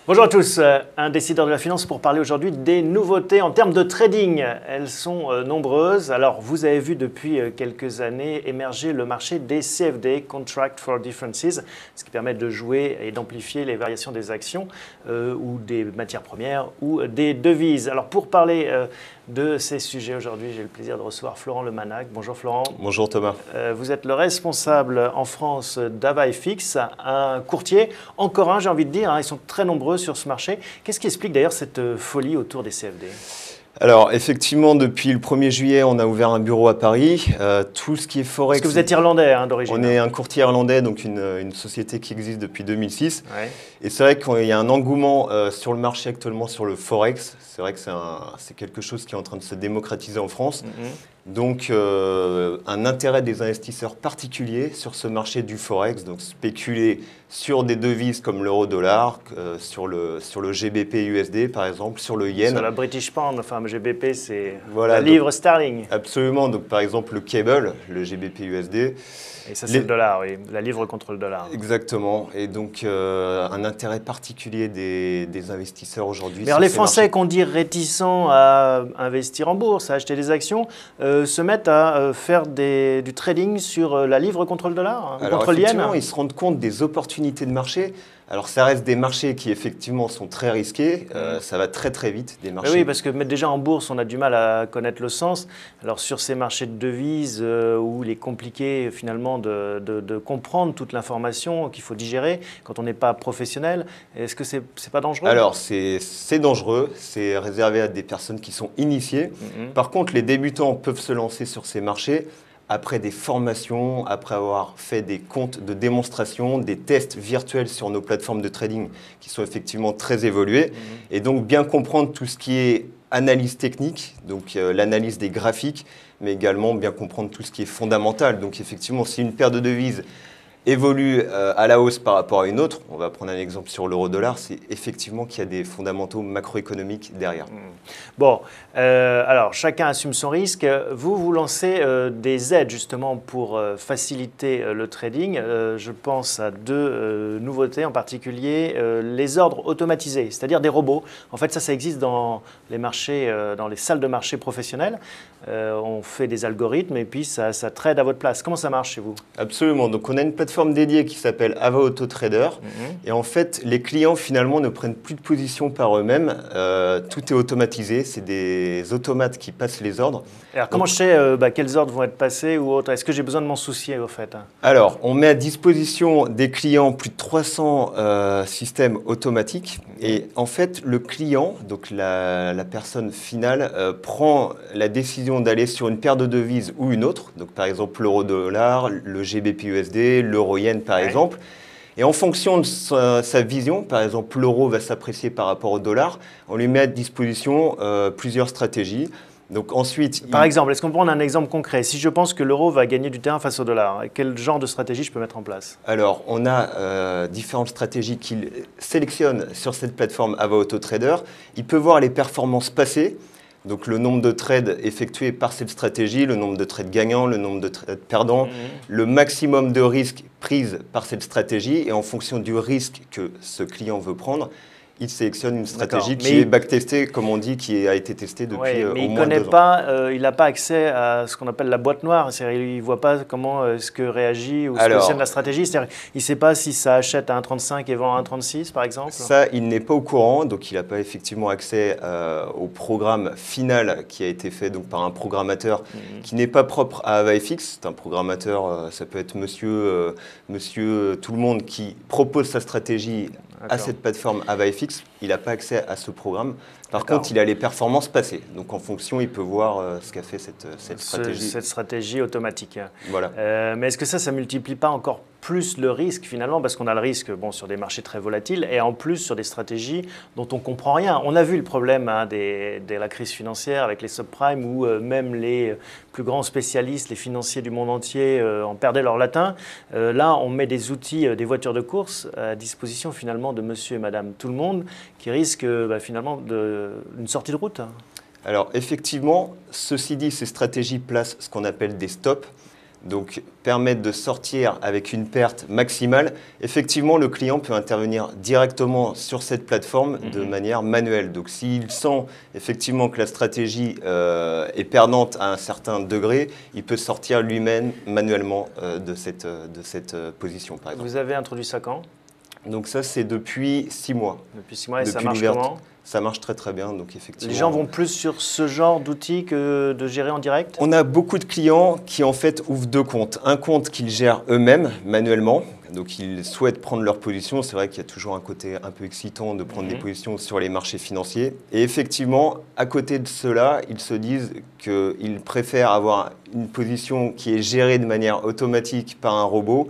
Bonjour à tous, un décideur de la finance pour parler aujourd'hui des nouveautés en termes de trading. Elles sont nombreuses. Alors vous avez vu depuis quelques années émerger le marché des CFD, Contract for Differences, ce qui permet de jouer et d'amplifier les variations des actions ou des matières premières ou des devises. Alors pour parler de ces sujets aujourd'hui, j'ai le plaisir de recevoir Florent Lemanac. Bonjour Florent. Bonjour Thomas. Vous êtes le responsable en France d'AvaFX, un courtier, encore un j'ai envie de dire, ils sont très nombreux sur ce marché. Qu'est-ce qui explique d'ailleurs cette folie autour des CFD ? Alors effectivement, depuis le 1er juillet, on a ouvert un bureau à Paris. Tout ce qui est forex... Parce que vous êtes irlandais d'origine. On est un courtier irlandais, donc une société qui existe depuis 2006. Ouais. Et c'est vrai qu'il y a un engouement sur le marché actuellement sur le forex. C'est vrai que c'est quelque chose qui est en train de se démocratiser en France. Donc un intérêt des investisseurs particuliers sur ce marché du forex, donc spéculer sur des devises comme l'euro-dollar, sur le GBP USD par exemple, sur le yen. Sur la British Pound, enfin le GBP c'est voilà, la livre sterling. Absolument, donc par exemple le cable, le GBP USD. Et ça c'est le dollar, oui, la livre contre le dollar. Exactement, et donc un intérêt particulier des investisseurs aujourd'hui. Mais alors les Français qu'on dit réticents à investir en bourse, à acheter des actions, se mettent à faire du trading sur la livre contre le dollar, contre le yen. Ils se rendent compte des opportunités de marché. Alors ça reste des marchés qui effectivement sont très risqués, ça va très très vite, des marchés. Oui, parce que mettre déjà en bourse, on a du mal à connaître le sens. Alors sur ces marchés de devises où il est compliqué finalement de comprendre toute l'information qu'il faut digérer quand on n'est pas professionnel, est-ce que c'est pas dangereux ? Alors c'est dangereux, c'est réservé à des personnes qui sont initiées. Par contre, les débutants peuvent se lancer sur ces marchés après des formations, après avoir fait des comptes de démonstration, des tests virtuels sur nos plateformes de trading qui sont effectivement très évoluées. Et donc bien comprendre tout ce qui est analyse technique, donc l'analyse des graphiques, mais également bien comprendre tout ce qui est fondamental. Donc effectivement, si une paire de devises évolue à la hausse par rapport à une autre, on va prendre un exemple sur l'euro-dollar, c'est effectivement qu'il y a des fondamentaux macroéconomiques derrière. Bon, alors chacun assume son risque. Vous lancez des aides justement pour faciliter le trading. Je pense à deux nouveautés, en particulier les ordres automatisés, c'est-à-dire des robots. En fait, ça existe dans les marchés, dans les salles de marché professionnelles. On fait des algorithmes et puis ça trade à votre place. Comment ça marche chez vous ? Absolument. Donc on a une plateforme dédiée qui s'appelle Ava Auto Trader. Et en fait, les clients finalement ne prennent plus de position par eux-mêmes. Tout est automatisé. C'est des automates qui passent les ordres. Alors comment je sais quels ordres vont être passés ou autres ? Est-ce que j'ai besoin de m'en soucier au fait ? Alors, on met à disposition des clients plus de 300 systèmes automatiques. Et en fait, le client, donc la personne finale, prend la décision d'aller sur une paire de devises ou une autre. Donc par exemple l'euro-dollar, le GBP USD, l'euro-yen par exemple. Et en fonction de sa vision, par exemple l'euro va s'apprécier par rapport au dollar, on lui met à disposition plusieurs stratégies. Donc ensuite, par exemple, est-ce qu'on peut prendre un exemple concret ? Si je pense que l'euro va gagner du terrain face au dollar, quel genre de stratégie je peux mettre en place ? Alors, on a différentes stratégies qu'il sélectionne sur cette plateforme Ava Auto Trader. Il peut voir les performances passées, donc le nombre de trades effectués par cette stratégie, le nombre de trades gagnants, le nombre de trades perdants, le maximum de risques pris par cette stratégie. Et en fonction du risque que ce client veut prendre, il sélectionne une stratégie qui est backtestée, comme on dit, qui a été testée depuis au moins 2 ans. Il n'a pas accès à ce qu'on appelle la boîte noire. C'est-à-dire, il ne voit pas comment est-ce que réagit ou se positionne la stratégie. C'est-à-dire, il ne sait pas si ça achète à 1,35 et vend à 1,36 par exemple. Ça, il n'est pas au courant. Donc, il n'a pas effectivement accès au programme final qui a été fait donc, par un programmateur qui n'est pas propre à AvaFX. C'est un programmateur, ça peut être monsieur tout le monde qui propose sa stratégie à cette plateforme AvaFX. Il n'a pas accès à ce programme. Par contre, il a les performances passées. Donc, en fonction, il peut voir ce qu'a fait cette stratégie. Cette stratégie automatique. Voilà. Mais est-ce que ça ne multiplie pas encore plus le risque finalement, parce qu'on a le risque sur des marchés très volatiles et en plus sur des stratégies dont on ne comprend rien. On a vu le problème de la crise financière avec les subprimes où même les plus grands spécialistes, les financiers du monde entier en perdaient leur latin. Là, on met des outils, des voitures de course à disposition finalement de monsieur et madame tout le monde qui risquent finalement d'une sortie de route. Alors effectivement, ceci dit, ces stratégies placent ce qu'on appelle des stops. donc permettre de sortir avec une perte maximale, effectivement, le client peut intervenir directement sur cette plateforme de manière manuelle. Donc, s'il sent effectivement que la stratégie est perdante à un certain degré, il peut sortir lui-même manuellement de cette position, par exemple. Vous avez introduit ça quand? Donc ça, c'est depuis 6 mois. Depuis 6 mois, et ça marche comment? Ça marche très très bien, donc effectivement. Les gens vont plus sur ce genre d'outils que de gérer en direct? On a beaucoup de clients qui en fait ouvrent 2 comptes. Un compte qu'ils gèrent eux-mêmes manuellement, donc ils souhaitent prendre leur position. C'est vrai qu'il y a toujours un côté un peu excitant de prendre des positions sur les marchés financiers. Et effectivement, à côté de cela, ils se disent qu'ils préfèrent avoir une position qui est gérée de manière automatique par un robot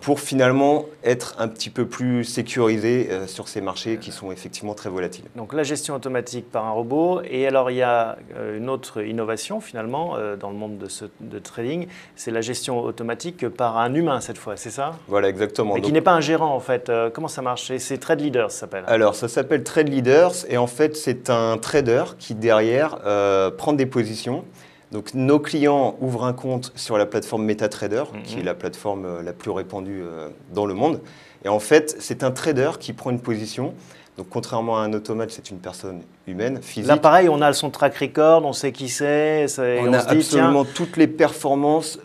pour finalement être un petit peu plus sécurisé sur ces marchés qui sont effectivement très volatiles. Donc la gestion automatique par un robot. Et alors il y a une autre innovation finalement dans le monde de trading, c'est la gestion automatique par un humain cette fois, c'est ça? Voilà, exactement. Mais qui n'est pas un gérant en fait. Comment ça marche? C'est Trade Leaders, ça s'appelle. Alors ça s'appelle Trade Leaders et en fait c'est un trader qui derrière prend des positions. Donc nos clients ouvrent un compte sur la plateforme MetaTrader, qui est la plateforme la plus répandue dans le monde. Et en fait, c'est un trader qui prend une position. Donc contrairement à un automate, c'est une personne humaine, physique. Là pareil, on a son track record, on sait qui c'est. On a absolument toutes les performances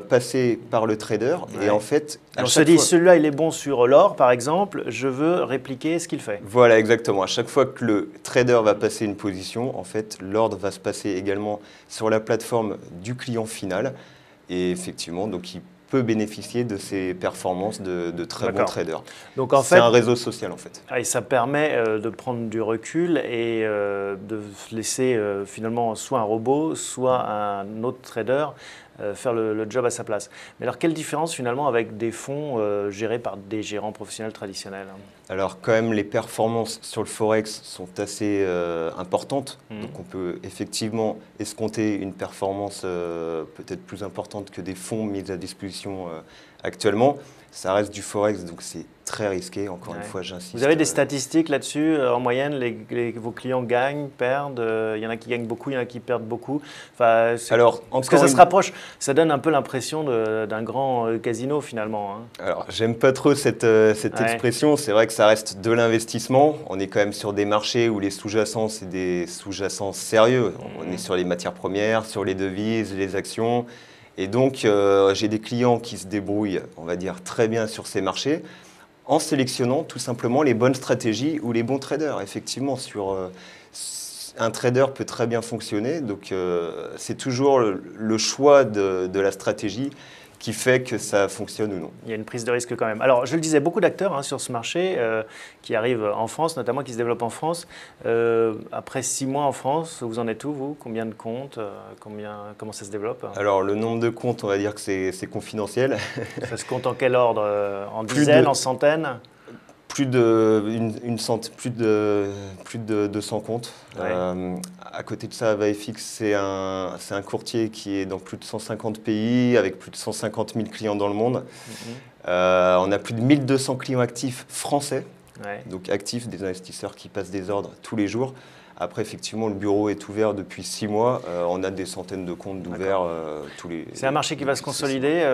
passées par le trader. Ouais. Et en fait, on se dit, celui-là il est bon sur l'or par exemple, je veux répliquer ce qu'il fait. Voilà, exactement. À chaque fois que le trader va passer une position, en fait, l'ordre va se passer également sur la plateforme du client final. Et effectivement, donc il peut bénéficier de ces performances de très bons traders. Donc en fait, c'est un réseau social en fait. Et ça permet de prendre du recul et de laisser finalement soit un robot, soit un autre trader faire le job à sa place. Mais alors quelle différence finalement avec des fonds gérés par des gérants professionnels traditionnels? Alors quand même les performances sur le Forex sont assez importantes. Donc on peut effectivement escompter une performance peut-être plus importante que des fonds mis à disposition actuellement. Ça reste du Forex, donc c'est très risqué, encore une fois, j'insiste. Vous avez des statistiques là-dessus? En moyenne, vos clients gagnent, perdent? Il y en a qui gagnent beaucoup, il y en a qui perdent beaucoup. Enfin, alors, parce que ça se rapproche, ça donne un peu l'impression d'un grand casino finalement. Hein. Alors, j'aime pas trop cette expression. C'est vrai que ça reste de l'investissement. On est quand même sur des marchés où les sous-jacents, c'est des sous-jacents sérieux. On est sur les matières premières, sur les devises, les actions. Et donc, j'ai des clients qui se débrouillent, on va dire, très bien sur ces marchés en sélectionnant tout simplement les bonnes stratégies ou les bons traders. Effectivement, un trader peut très bien fonctionner. Donc, c'est toujours le choix de la stratégie qui fait que ça fonctionne ou non. Il y a une prise de risque quand même. Alors, je le disais, beaucoup d'acteurs sur ce marché qui arrivent en France, notamment qui se développent en France. Après 6 mois en France, vous en êtes où, vous? Combien de comptes? Comment ça se développe? Alors, le nombre de comptes, on va dire que c'est confidentiel. Ça se compte en quel ordre? En dizaines, en centaines? Plus de 200 comptes. Ouais. À côté de ça, VFX, c'est un courtier qui est dans plus de 150 pays, avec plus de 150 000 clients dans le monde. On a plus de 1200 clients actifs français, donc actifs, des investisseurs qui passent des ordres tous les jours. Après, effectivement, le bureau est ouvert depuis 6 mois. On a des centaines de comptes d'ouverts tous les... C'est un marché qui va se consolider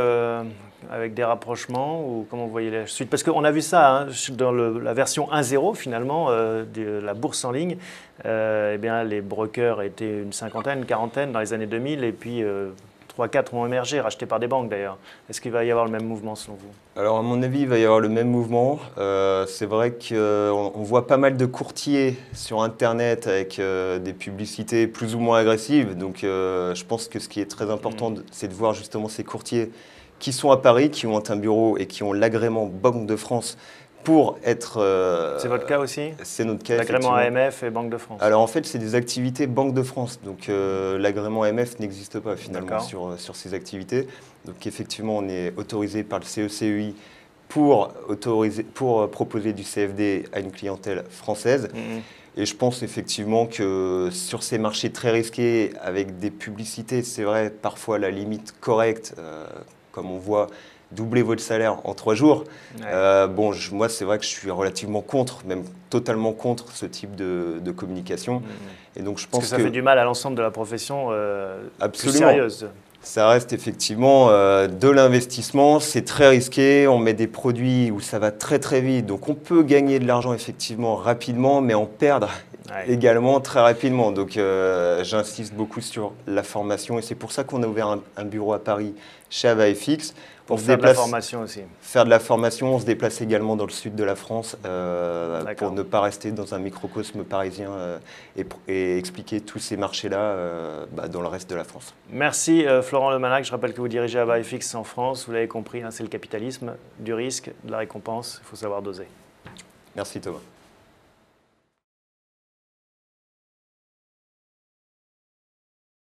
avec des rapprochements ou comment vous voyez la suite? Parce qu'on a vu ça dans la version 1.0 finalement de la bourse en ligne. Eh bien, les brokers étaient une cinquantaine, une quarantaine dans les années 2000 et puis 3-4 ont émergé, rachetés par des banques d'ailleurs. Est-ce qu'il va y avoir le même mouvement selon vous? Alors à mon avis, il va y avoir le même mouvement. C'est vrai qu'on voit pas mal de courtiers sur Internet avec des publicités plus ou moins agressives. Donc je pense que ce qui est très important, c'est de voir justement ces courtiers qui sont à Paris, qui ont un bureau et qui ont l'agrément Banque de France pour être... c'est votre cas aussi? C'est notre cas. L'agrément AMF et Banque de France? Alors en fait, c'est des activités Banque de France. Donc l'agrément AMF n'existe pas finalement sur ces activités. Donc effectivement, on est autorisé par le CECEI pour proposer du CFD à une clientèle française. Et je pense effectivement que sur ces marchés très risqués, avec des publicités, c'est vrai, parfois à la limite correcte, comme on voit, doubler votre salaire en 3 jours. Moi, c'est vrai que je suis relativement contre, même totalement contre ce type de communication. Et donc, je pense que ça fait du mal à l'ensemble de la profession plus sérieuse. Ça reste effectivement de l'investissement, c'est très risqué, on met des produits où ça va très très vite, donc on peut gagner de l'argent effectivement rapidement, mais en perdre également très rapidement. Donc j'insiste beaucoup sur la formation et c'est pour ça qu'on a ouvert un bureau à Paris chez AvaFX. Pour faire de la formation aussi. Faire de la formation, on se déplace également dans le sud de la France pour ne pas rester dans un microcosme parisien et expliquer tous ces marchés-là dans le reste de la France. Merci Florent Lemanac, je rappelle que vous dirigez AvaFX en France, vous l'avez compris, hein, c'est le capitalisme, du risque, de la récompense, il faut savoir doser. Merci Thomas.